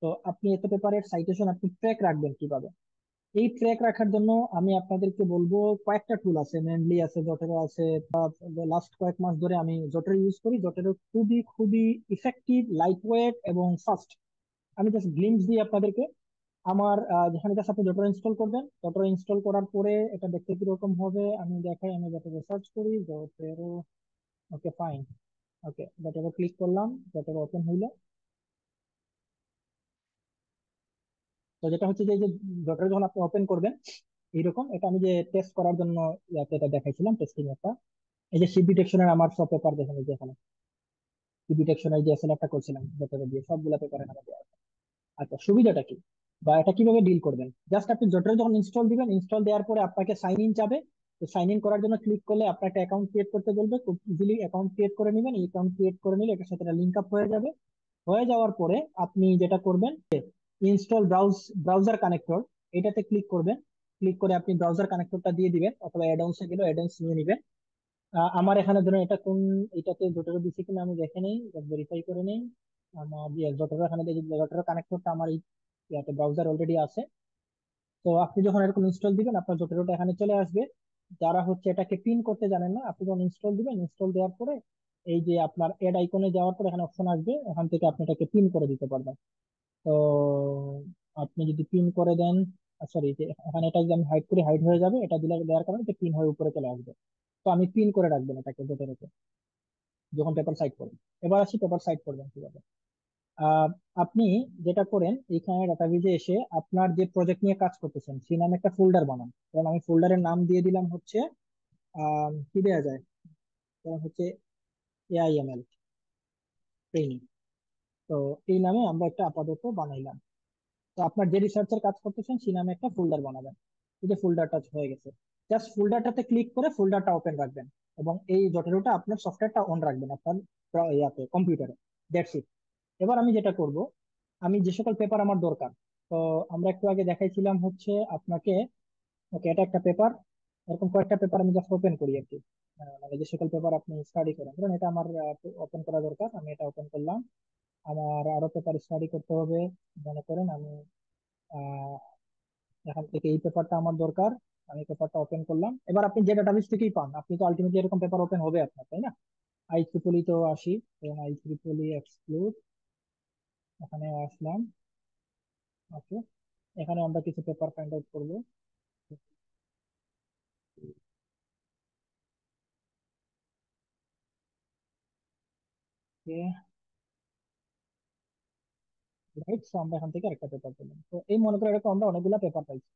তো আপনি এত পেপারের সাইটেশন আপনি ট্র্যাক রাখবেন কিভাবে? এই ট্র্যাক রাখার জন্য আমি আপনাদেরকে বলবো, কয়েকটা টুল আছে, মেনলি আছে জটেরো আছে। লাস্ট কয়েক মাস ধরে আমি জটেরো ইউজ করি। জটেরো খুবই খুবই ইফেক্টিভ, লাইট ওয়েট এবং ফাস্ট। আমি জাস্ট গ্লিমস দিই আপনাদেরকে। আমার যেখানে জাস্ট আপনি জটেরো ইনস্টল করবেন, জটেরো ইনস্টল করার পরে এটা দেখতে কিরকম হবে আমি দেখাই। আমি জটেরো সার্চ করি, জটেরো। ওকে, ফাইন। ওকে, জটেরো ক্লিক করলাম, জটেরো ওপেন হইলো। তো যেটা হচ্ছে যে এই যে জটেরো যখন আপনি ওপেন করবেন এইরকম, এটা আমি যে টেস্ট করার জন্য ইয়াতে এটা দেখাইছিলাম, টেস্টিং একটা। এই যে সিপ ডিটেকশনের আমার সব পেপার দেখেন, এই যে এখানে সিপ ডিটেকশনের যে এসএলআরটা করছিলাম জটেরো দিয়ে, সবগুলা পেপার এখানে দেওয়া আছে। আচ্ছা, সুবিধাটা কি বা এটা কিভাবে ডিল করবেন? জাস্ট আপনি জটেরো যখন ইনস্টল দিবেন, ইনস্টল দেওয়ার পরে আপনাকে সাইন ইন চাবে। তো সাইন ইন করার জন্য ক্লিক করলে আপনার একটা অ্যাকাউন্ট ক্রিয়েট করতে বলবে। খুব ইজিলি অ্যাকাউন্ট ক্রিয়েট করে নেবেন। এই অ্যাকাউন্ট ক্রিয়েট করে নিলে এটার সাথে লিঙ্ক আপ হয়ে যাবে। হয়ে যাওয়ার পরে আপনি যেটা করবেন, ইনস্টল ব্রাউজার কানেক্টর, এটাতে ক্লিক করবেন। ক্লিক করে আপনি ব্রাউজার কানেক্টরটা দিয়ে দিবেন, অথবা অ্যাডন্সে গেলে অ্যাডন্স নিয়ে নিবেন। আমার এখানে ধরুন এটা কোন, এটাতে জোটেরো দিছি কিনা আমি দেখে নেই, ভেরিফাই করে নেই। আমার জোটেরো এখানে দেখি, জোটেরো কানেক্টরটা আমার এই ইয়াতে ব্রাউজার অলরেডি আছে। তো আপনি যখন এরকম ইনস্টল দিবেন আপনার জোটেরোটা এখানে চলে আসবে। যারা হচ্ছে এটাকে পিন করতে জানেন না, আপনি যখন ইনস্টল দিবেন, ইনস্টল দেওয়ার পরে এই যে আপনার এড আইকনে যাওয়ার পরে এখানে অপশন আসবে, এখান থেকে আপনি এটাকে পিন করে দিতে পারবেন। তো আপনি যদি পিন করে দেন, সরি, যে এখানে এটা যদি আমি হাইড করি, হাইড হয়ে যাবে। এটা দিলে, দেওয়ার কারণে এটা পিন হয়ে উপরে চলে আসবে। তো আমি পিন করে রাখবেন এটাকে জোটেরোতে যখন পেপার সাইড করবেন। এবার আসি পেপার সাইড করবেন কিভাবে। আহ, আপনি যেটা করেন, এখানে ডাটাবেজে এসে আপনার যে প্রজেক্ট নিয়ে কাজ করতেছেন সেই নামে একটা ফোল্ডার বানান। কারণ আমি ফোল্ডারের নাম দিয়ে দিলাম হচ্ছে, কি দেওয়া যায়, কারণ হচ্ছে এআইএমএল ট্রেনিং। তো এই নামে আমরা একটা আপাতত বানাইলাম। তো আপনার যে রিসার্চের কাজ করতেছেন সেই নামে একটা ফোল্ডার বানাবেন। এই যে ফোল্ডারটা হয়ে গেছে, জাস্ট ফোল্ডারটাতে ক্লিক করে ফোল্ডারটা ওপেন রাখবেন। এবং এই জটিলটা আপনার সফটওয়্যারটা অন রাখবেন আপনার ইয়াতে কম্পিউটারে। That's it. এবার আমি যেটা করব, আমি যে সকল পেপার আমার দরকার, তো আমরা একটু আগে দেখাইছিলাম হচ্ছে আপনাকে। ওকে, এটা একটা পেপার। এরকম কয়েকটা পেপার আমি জাস্ট ওপেন করি আর কি। মানে যে সকল পেপার আপনি স্টাডি করেন, ধরুন এটা আমার ওপেন করা দরকার, আমি এটা ওপেন করলাম। আমার আরো পেপার স্টাডি করতে হবে। মনে করেন আমি আহ এখান থেকে এই পেপারটা আমার দরকার, আমি পেপারটা ওপেন করলাম। এবার আপনি যে ডাটাবেস থেকেই পান, আপনি তো আলটিমেটলি এরকম পেপার ওপেন হবে আপনার, তাই না? আই ট্রিপলি তো আসি, এবং আই ট্রিপলি এক্সক্লুড, এখানে আসলাম। ওকে, এখানে আমরা কিছু পেপার ফাইন্ড আউট করবো। রাইট, তো আমরা এখান থেকে একটা পেপার পেলাম। তো এই মনে করে এরকম আমরা অনেকগুলো পেপার পাইছি।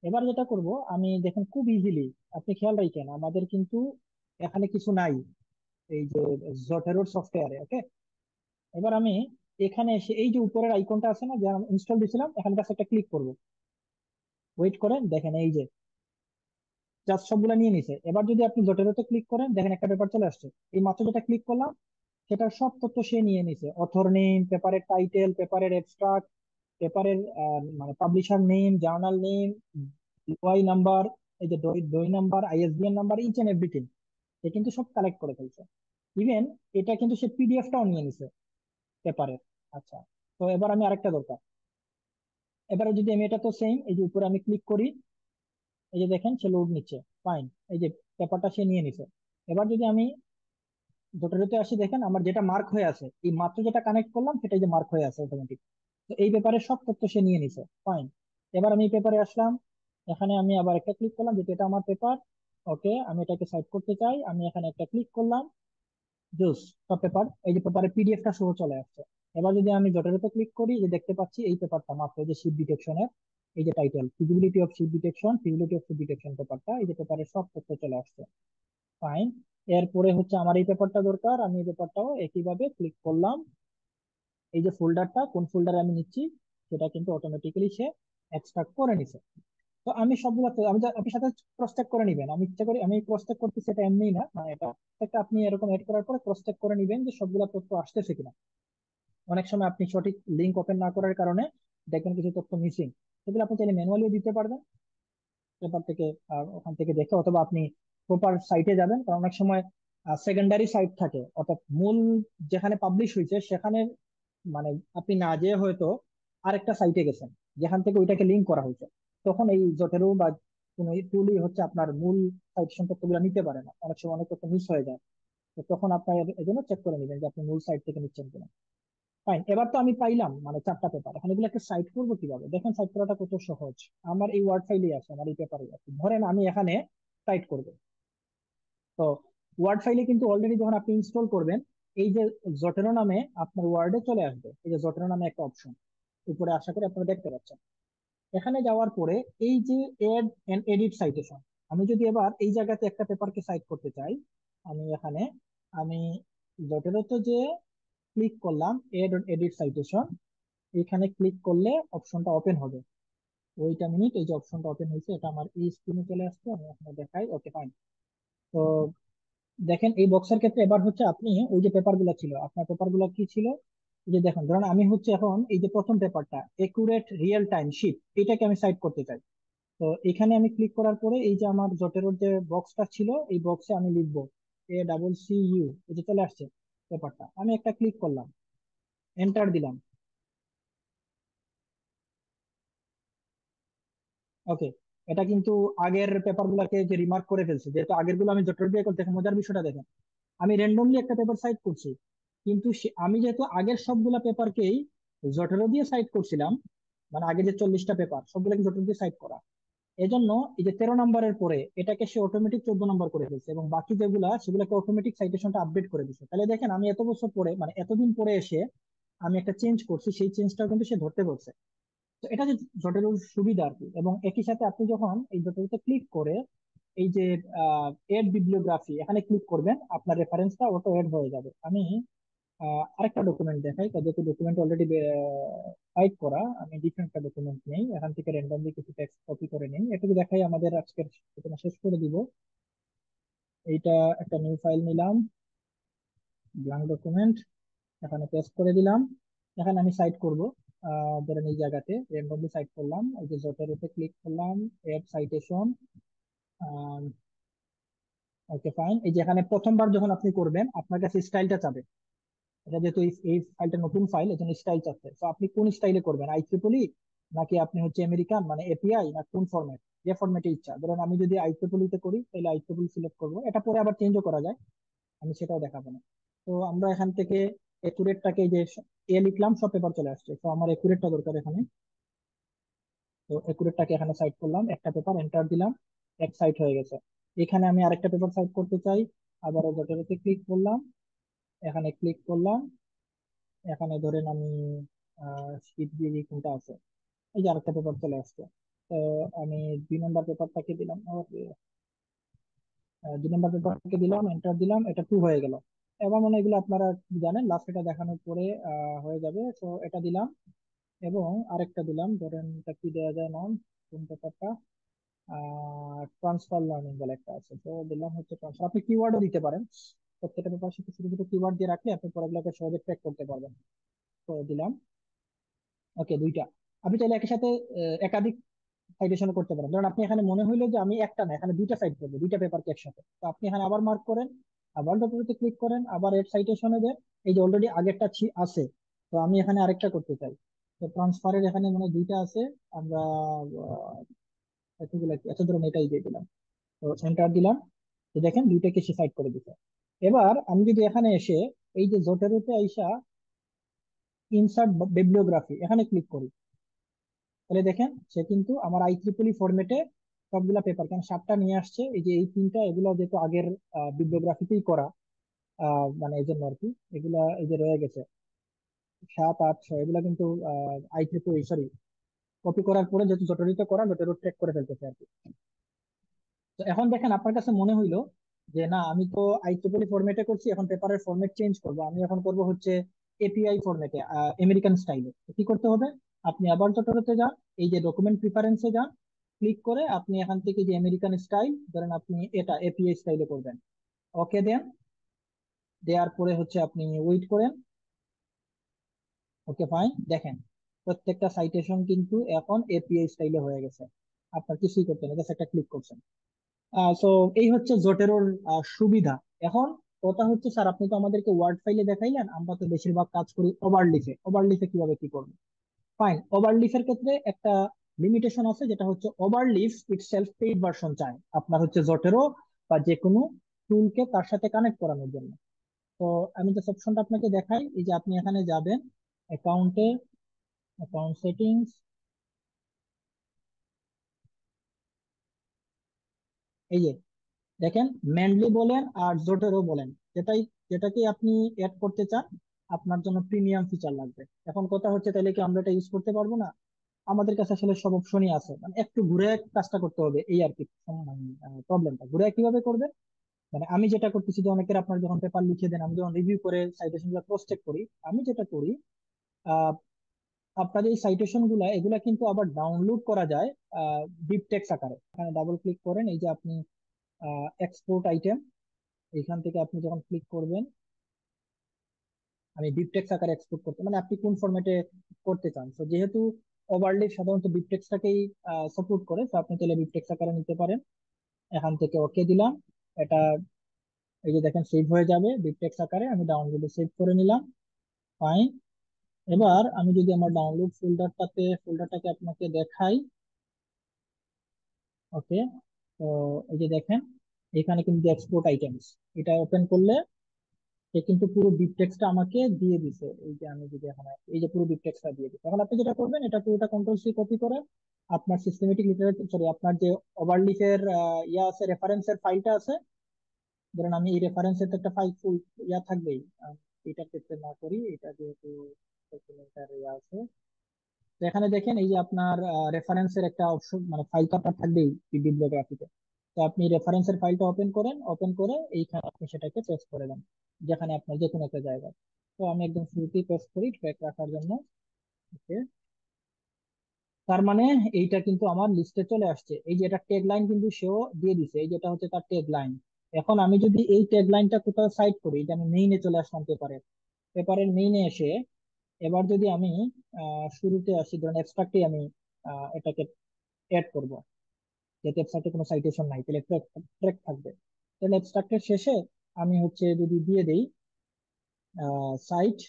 এবার যেটা করব আমি, দেখেন খুব ইজিলি, আপনি খেয়াল রাখেন আমাদের কিন্তু এখানে কিছু নাই এই যে জটেরোর সফটওয়্যারে। ওকে, এবার আমি এখানে এসে এই যে উপরের আইকনটা আছে না, যে ইনস্টল দিয়েছিলাম, এখানে কাছে একটা ক্লিক করব। ওয়েট করেন, দেখেন এই যে জাস্ট সবগুলা নিয়ে নিছে। এবার যদি আপনি জটেরোতে ক্লিক করেন, দেখেন একটা পেপার চলে আসছে। এই মাত্র যেটা ক্লিক করলাম, সেটার সব তথ্য সে নিয়ে নিছে। অথর নেম, পেপারের টাইটেল, পেপারের এবস্ট্রাক্ট, পেপারের মানে publisher name, journal name, Y number, এই যে DOI DOI number, ISBN number, each and everything সে কিন্তু সব কালেক্ট করে ফেলছে। ইভেন এটা কিন্তু সে পিডিএফটাও নিয়ে নিছে পেপারের। আচ্ছা, তো এবার আমি আরেকটা দরকার। এবারে যদি আমি, এটা তো সেম, এই যে উপরে আমি ক্লিক করি, এই যে দেখেন সে লোড নিচ্ছে। ফাইন, এই যে পেপারটা সে নিয়ে নিছে। এবার যদি আমি জোটারিতে আসি, দেখেন আমার যেটা মার্ক হয়ে আছে, এই মাত্র যেটা কানেক্ট করলাম সেটাই যে মার্ক হয়ে আছে অটোমেটিক। তো এই পেপারে সব তথ্য সে নিয়ে নিছে। ফাইন, এবার আমি এই পেপারে আসলাম। এখানে আমি আবার একটা ক্লিক করলাম, যেটা এটা আমার পেপার। ওকে, আমি এটাকে সাইড করতে চাই, আমি এখানে একটা ক্লিক করলাম। জুস, সব পেপার এই যে পেপারের পিডিএফটা সহ চলে আসছে। এবার যদি আমি জটারিতে ক্লিক করি, যে দেখতে পাচ্ছি এই পেপারটা মাত্র, এই যে শিপ ডিটেকশনের এই যে title, feasibility of ship detection, feasibility of ship detection পেপারটা, এই যে পেপারের সব তথ্য চলে আসছে। ফাইন, এরপরে হচ্ছে আমার এই পেপারটা দরকার, আমি এই পেপারটাও একইভাবে ক্লিক করলাম। এই যে ফোল্ডারটা কোন ফোল্ডারে আমি নিচ্ছি সেটা কিন্তু অটোমেটিক্যালি সে এক্সট্রাক্ট করে নিছে। তো আমি সবগুলো আমি আপনি সাথে ক্রস চেক করে নিবেন। আমি ইচ্ছা করি আমি ক্রস চেক করতেছি, এটা এমনি না, মানে এটা একটা আপনি এরকম এড করার পরে ক্রস চেক করে নিবেন যে সবগুলো তথ্য আসতেছে কিনা। অনেক সময় আপনি সঠিক লিঙ্ক ওপেন না করার কারণে দেখবেন কিছু তথ্য মিসিং। সেগুলো আপনি চাইলে ম্যানুয়ালিও দিতে পারবেন পেপার থেকে, ওখান থেকে দেখে, অথবা আপনি প্রপার সাইটে যাবেন। কারণ অনেক সময় সেকেন্ডারি সাইট থাকে, অর্থাৎ মূল যেখানে পাবলিশ হয়েছে সেখানে মানে আপনি না যেয়ে হয়তো আরেকটা সাইটে গেছেন যেখান থেকে ওইটাকে লিঙ্ক করা হয়েছে, তখন এই জোটেরো বা কোনো টুলই হচ্ছে আপনার মূল সাইটেশন তথ্যগুলো নিতে পারে না, অনেক সময় অনেক তথ্য মিস হয়ে যায়। তো তখন আপনার এই জন্য চেক করে নেবেন যে আপনি মূল সাইট থেকে নিচ্ছেন কিনা। ফাইন, এবার তো আমি পাইলাম মানে 4টা পেপার, এখন এগুলো একটা সাইট করবো কিভাবে? দেখেন সাইট করাটা কত সহজ। আমার এই ওয়ার্ড ফাইলে আছে, আমার এই পেপারে আছে, ধরেন আমি এখানে সাইট করব। তো ওয়ার্ড ফাইলে কিন্তু অলরেডি যখন আপনি ইনস্টল করবেন, এই যে জটেরো নামে আপনার ওয়ার্ডে চলে আসবে, এই যে জটেরো নামে একটা অপশন উপরে আশা করি আপনারা দেখতে পাচ্ছেন। এখানে যাওয়ার পরে এই যে এড এন্ড এডিট সাইটেশন, আমি যদি এবার এই জায়গাতে একটা পেপারকে সাইট করতে চাই, আমি এখানে আমি জটেরোতে যে ক্লিক করলাম এড এডিট সাইটেশন, এখানে ক্লিক করলে অপশনটা ওপেন হবে। ওইটা মিনিট, এই যে অপশনটা ওপেন হয়েছে এটা আমার এই স্ক্রিনে চলে আসছে, আমি আপনাকে দেখাই। Okay fine. তো দেখেন এই বক্সের ক্ষেত্রে এবার হচ্ছে আপনি ওই যে পেপার গুলো ছিল, আপনার পেপার গুলো কি ছিল, এই যে দেখেন ধরুন আমি হচ্ছে এখন এই যে প্রথম পেপারটা একুরেট রিয়েল টাইম শিট, এটাকে আমি সাইট করতে চাই। তো এখানে আমি ক্লিক করার পরে এই যে আমার জটেরোর যে বক্সটা ছিল, এই বক্সে আমি লিখবো ACCU, এই যে চলে আসছে পেপারটা, আমি একটা ক্লিক করলাম, এন্টার দিলাম। ওকে, এটা কিন্তু আগের পেপার গুলাকে যে রিমার্ক করে ফেলছে, যেহেতু আগের গুলো আমি জটেরো দিয়ে করতে, দেখেন মজার বিষয়টা দেখেন, আমি র্যান্ডমলি একটা পেপার সাইট করছি, কিন্তু আমি যেহেতু আগের সবগুলা পেপারকেই জটেরো দিয়ে সাইট করছিলাম, মানে আগে যে 40টা পেপার সবগুলোকে জটেরো দিয়ে সাইট করা, এজন্য এই যে 13 নম্বরের পরে এটাকে সে অটোমেটিক 14 নম্বর করে ফেলছে, এবং বাকি যেগুলা সেগুলোকে অটোমেটিক সাইটেশনটা আপডেট করে দিচ্ছে। তাহলে দেখেন আমি এত বছর পরে মানে এতদিন পরে এসে আমি একটা চেঞ্জ করছি, সেই চেঞ্জটাও কিন্তু সে ধরতে পারছে। তো এটা যে জটেরোর সুবিধা আর কি। এবং একই সাথে আপনি যখন এই জটেরোতে ক্লিক করে এই যে এড বিবলিওগ্রাফি এখানে ক্লিক করবেন, আপনার রেফারেন্সটা অটো এড হয়ে যাবে। আমি আরেকটা ডকুমেন্ট দেখাই, যেহেতু ডকুমেন্ট অলরেডি টাইপ করা, আমি ডিফারেন্ট একটা ডকুমেন্ট নেই, এখান থেকে র্যান্ডমলি কিছু টেক্সট কপি করে নিই, এটুকু দেখাই আমাদের আজকের আলোচনা শেষ করে দিব। এইটা একটা নিউ ফাইল নিলাম, ব্ল্যাঙ্ক ডকুমেন্ট, এখানে পেস্ট করে দিলাম। এখানে আমি সাইট করব, ধরেন এই জায়গাতে র্যান্ডমলি সাইট করলাম, এই যে জটেরোতে ক্লিক করলাম, এড সাইটেশন। ওকে ফাইন, এই যে এখানে প্রথমবার যখন আপনি করবেন আপনার কাছে স্টাইলটা চাবে, এটা যেহেতু এই ফাইলটা নতুন ফাইল এজন্য স্টাইল চাচ্ছে। তো আপনি কোন স্টাইলে করবেন, IEEE নাকি আপনি হচ্ছে আমেরিকান মানে API, না কোন ফরম্যাট, যে ফরম্যাটে ইচ্ছা। ধরুন আমি যদি IEEE তে করি তাহলে IEEE সিলেক্ট করবো, এটা পরে আবার চেঞ্জও করা যায়, আমি সেটাও দেখাবো না। তো আমরা এখান থেকে একুরেটটাকে যে লিখলাম, সব পেপার চলে আসছে, তো আমার একুরেটটা দরকার এখানে। তো একুরেটটাকে এখানে সাইড করলাম, একটা পেপার এন্টার দিলাম, এক সাইড হয়ে গেছে। এখানে আমি আরেকটা পেপার সাইড করতে চাই, আবার ওটাতে ক্লিক করলাম, এখানে ক্লিক করলাম, এখানে ধরেন আমি শীট দিয়ে কোনটা আছে, এই যে আরেকটা পেপার চলে আসছে। তো আমি 2 নম্বর পেপারটাকে দিলাম, 2 নম্বর পেপারটাকে দিলাম, এন্টার দিলাম, এটা 2 হয়ে গেল। এবার মনে হয় এগুলো আপনারা জানেন, লাস্ট এটা দেখানোর পরে হয়ে যাবে। তো এটা দিলাম, এবং আরেকটা দিলাম, ধরেন এটা কি দেওয়া যায় নাম, কোন পেপারটা, ট্রান্সফার লার্নিং বলে একটা আছে, তো দিলাম হচ্ছে ট্রান্সফার। আপনি কিওয়ার্ডও দিতে পারেন, প্রত্যেকটা পেপার সাথে ছোট ছোট কিওয়ার্ড দিয়ে রাখলে আপনি পড়াগুলোকে সহজে ট্র্যাক করতে পারবেন। তো দিলাম, ওকে 2টা। আপনি চাইলে একই সাথে একাধিক সাইটেশন করতে পারেন। ধরুন আপনি এখানে মনে হইলো যে আমি একটা না এখানে 2টা সাইট করবো, 2টা পেপারকে একসাথে, তো আপনি এখানে আবার মার্ক করেন, আবার ডকুমেন্টে ক্লিক করেন, আবার এড সাইটেশনে দেন। এই যে অলরেডি আগেরটা আছে, তো আমি এখানে আরেকটা করতে চাই, তো ট্রান্সফারের এখানে মানে 2টা আছে, আমরা এতগুলো কি, আচ্ছা ধরুন এটাই দিয়ে দিলাম, তো এন্টার দিলাম। তো দেখেন 2টাকে সে সাইড করে দিতে। এবার আমি যদি এখানে এসে এই যে জোটেরোতে আইসা ইনসার্ট বিবলিওগ্রাফি এখানে ক্লিক করি, তাহলে দেখেন সে কিন্তু আমার IEEE ফরম্যাটে সবগুলা পেপার, কারণ 7টা নিয়ে আসছে, এই যে এই 3টা এগুলো যেহেতু আগের বিবলিওগ্রাফিতেই করা, মানে এই জন্য আর কি, এগুলা এই যে রয়ে গেছে 7, 8, 6, এগুলা কিন্তু IEEE সরি কপি করার পরে যেহেতু জটিলিত করা, জটিল ট্র্যাক করে ফেলতেছে আর কি। তো এখন দেখেন আপনার কাছে মনে হইলো যে না আমি তো IEEE ফরম্যাটে করছি, এখন পেপারের ফরম্যাট চেঞ্জ করব, আমি এখন করব হচ্ছে API ফরম্যাটে, আমেরিকান স্টাইলে। কি করতে হবে, আপনি আবার জটিলতে যান, এই যে ডকুমেন্ট প্রিফারেন্সে যান, ক্লিক করে আপনি এখান থেকে যে আমেরিকান স্টাইল, ধরেন আপনি এটা API স্টাইলে করবেন, ওকে দেন। দেওয়ার পরে হচ্ছে আপনি ওয়েট করেন। ওকে ফাইন, দেখেন প্রত্যেকটা সাইটেশন কিন্তু এখন API স্টাইলে হয়ে গেছে, আপনার কিছুই করতে না, জাস্ট একটা ক্লিক করছেন। সো এই হচ্ছে জোটেরোর সুবিধা। এখন কথা হচ্ছে স্যার আপনি তো আমাদেরকে ওয়ার্ড ফাইলে দেখাইলেন, আমরা তো বেশিরভাগ কাজ করি ওভারলিফে, ওভারলিফে কিভাবে কি করবো? ফাইন, ওভারলিফের ক্ষেত্রে একটা লিমিটেশন আছে, যেটা হচ্ছে ওভারলিফ ইটসেলফ পেইড ভার্সন চায় আপনার হচ্ছে জোটেরো বা যে কোনো টুলকে তার সাথে কানেক্ট করানোর জন্য। তো আমি যে অপশনটা আপনাকে দেখাই, এই যে আপনি এখানে যাবেন অ্যাকাউন্টে, অ্যাকাউন্ট সেটিংস, এই যে দেখেন ম্যানলি বলেন আর জোটেরো বলেন, যেটাই যেটাকে আপনি অ্যাড করতে চান আপনার জন্য প্রিমিয়াম ফিচার লাগবে। এখন কথা হচ্ছে তাহলে কি আমরা এটা ইউজ করতে পারবো না? আমাদের কাছে আসলে সব অপশনই আছে, মানে একটু ঘুরে কাজটা করতে হবে এই আর কি। প্রবলেমটা ঘুরে কিভাবে করবে, মানে আমি যেটা করতেছি যে অনেকের আপনার যখন পেপার লিখে দেন, আমি যখন রিভিউ করে সাইটেশন গুলো ক্রস চেক করি, আমি যেটা করি আহ আপনার এই সাইটেশন গুলা এগুলা কিন্তু আবার ডাউনলোড করা যায় বিবটেক্স আকারে। এখানে ডাবল ক্লিক করেন, এই যে আপনি এক্সপোর্ট আইটেম, এখান থেকে আপনি যখন ক্লিক করবেন, আমি বিবটেক্স আকারে এক্সপোর্ট করতে, মানে আপনি কোন ফরম্যাটে করতে চান। তো যেহেতু ওভারলি সাধারণত বিবটেক্সটাকেই সাপোর্ট করে, তো আপনি তাহলে বিবটেক্স আকারে নিতে পারেন। এখান থেকে ওকে দিলাম, এটা এই যে দেখেন সেভ হয়ে যাবে বিবটেক্স আকারে, আমি ডাউনলোডে সেভ করে নিলাম। ফাইন। এবার আমি যদি আমার ডাউনলোড ফোল্ডারটাকে আপনাকে দেখাই, ওকে। তো এই যে দেখেন এখানে কিন্তু এক্সপোর্ট আইটেমস, এটা ওপেন করলে সে কিন্তু পুরো বিবটেক্সটা আমাকে দিয়ে দিছে। এই যে আমি যদি এখন এই যে পুরো বিবটেক্সটা দিয়ে দিচ্ছে, এখন আপনি যেটা করবেন এটা পুরোটা কন্ট্রোল সি কপি করে আপনার সিস্টেমেটিক লিটারেচার, সরি আপনার যে ওভারলিফের ইয়া আছে, রেফারেন্সের ফাইলটা আছে, ধরেন আমি এই রেফারেন্সের তো একটা ফাইল ফুল ইয়া থাকবেই, এটা ক্ষেত্রে না করি, এটা যেহেতু ডকুমেন্টার ইয়া আছে। তো এখানে দেখেন এই যে আপনার রেফারেন্সের একটা অপশন, মানে ফাইলটা আপনার থাকবেই বিবলিওগ্রাফিতে। তো আপনি রেফারেন্সের ফাইলটা ওপেন করেন, ওপেন করে এইখানে আপনি সেটাকে পেস্ট করে দেন যেখানে আপনার যে কোনো একটা জায়গায়। তো আমি একদম শুরুতেই পেস্ট করি ট্র্যাক রাখার জন্য। ওকে, তার মানে এইটা কিন্তু আমার লিস্টে চলে আসছে। এই যে এটা ট্যাগ লাইন কিন্তু সেও দিয়ে দিছে, এই যেটা হচ্ছে তার ট্যাগ লাইন। এখন আমি যদি এই ট্যাগ লাইনটা কোথাও সাইড করি, যে আমি মেইনে চলে আসলাম পেপারের, পেপারের মেইনে এসে এবার যদি আমি শুরুতে আসি, ধরেন অ্যাবস্ট্রাক্টে আমি এটাকে অ্যাড করব, যাতে ওয়েবসাইটে কোনো সাইটেশন নাই, তাহলে ট্র্যাক ট্র্যাক থাকবে। তাহলে অ্যাবস্ট্রাক্টের শেষে আমি হচ্ছে যদি দিয়ে দেই সাইট,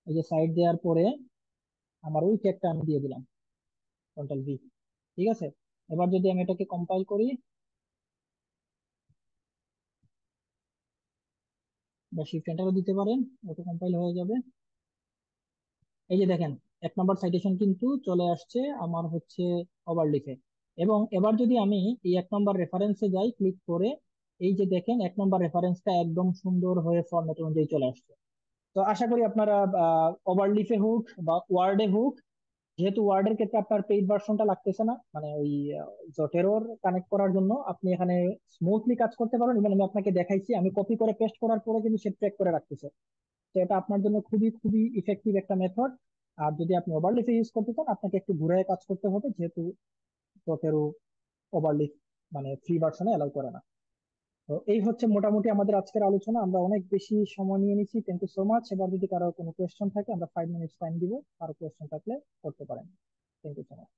এই যে সাইট দেওয়ার পরে আমার ওই ট্যাগটা আমি দিয়ে দিলাম কন্ট্রোল ভি। ঠিক আছে, এবার যদি আমি এটাকে কম্পাইল করি বা শিফট এন্টারও দিতে পারেন, ওটা কম্পাইল হয়ে যাবে। এই যে দেখেন 1 নম্বর সাইটেশন কিন্তু চলে আসছে আমার হচ্ছে ওভারলিফে। এবং এবার যদি আমি এই 1 নম্বর রেফারেন্সে যাই ক্লিক করে, এই যে দেখেন 1 নম্বর রেফারেন্সটা একদম সুন্দর হয়ে ফরম্যাট অনুযায়ী চলে আসছে। তো আশা করি আপনারা ওভারলিফে হোক বা ওয়ার্ডে হোক, যেহেতু ওয়ার্ডের ক্ষেত্রে আপনার পেইড ভার্সনটা লাগতেছে না, মানে ওই জটেরোর কানেক্ট করার জন্য আপনি এখানে স্মুথলি কাজ করতে পারেন। ইভেন আমি আপনাকে দেখাইছি, আমি কপি করে পেস্ট করার পরে কিন্তু সে ট্র্যাক করে রাখতেছে। তো এটা আপনার জন্য খুবই খুবই ইফেক্টিভ একটা মেথড। আর যদি আপনি ওভারলিফে ইউজ করতে চান, আপনাকে একটু ঘুরে কাজ করতে হবে, যেহেতু জটেরো ওভারলিফ মানে ফ্রি ভার্সনে অ্যালাউ করে না। তো এই হচ্ছে মোটামুটি আমাদের আজকের আলোচনা, আমরা অনেক বেশি সময় নিয়ে নিচ্ছি, থ্যাংক ইউ সো মাচ। এবার যদি কারো কোনো কোয়েশ্চেন থাকে আমরা 5 মিনিট টাইম দিব, কারো কোয়েশ্চেন থাকলে করতে পারেন। Thank you so much.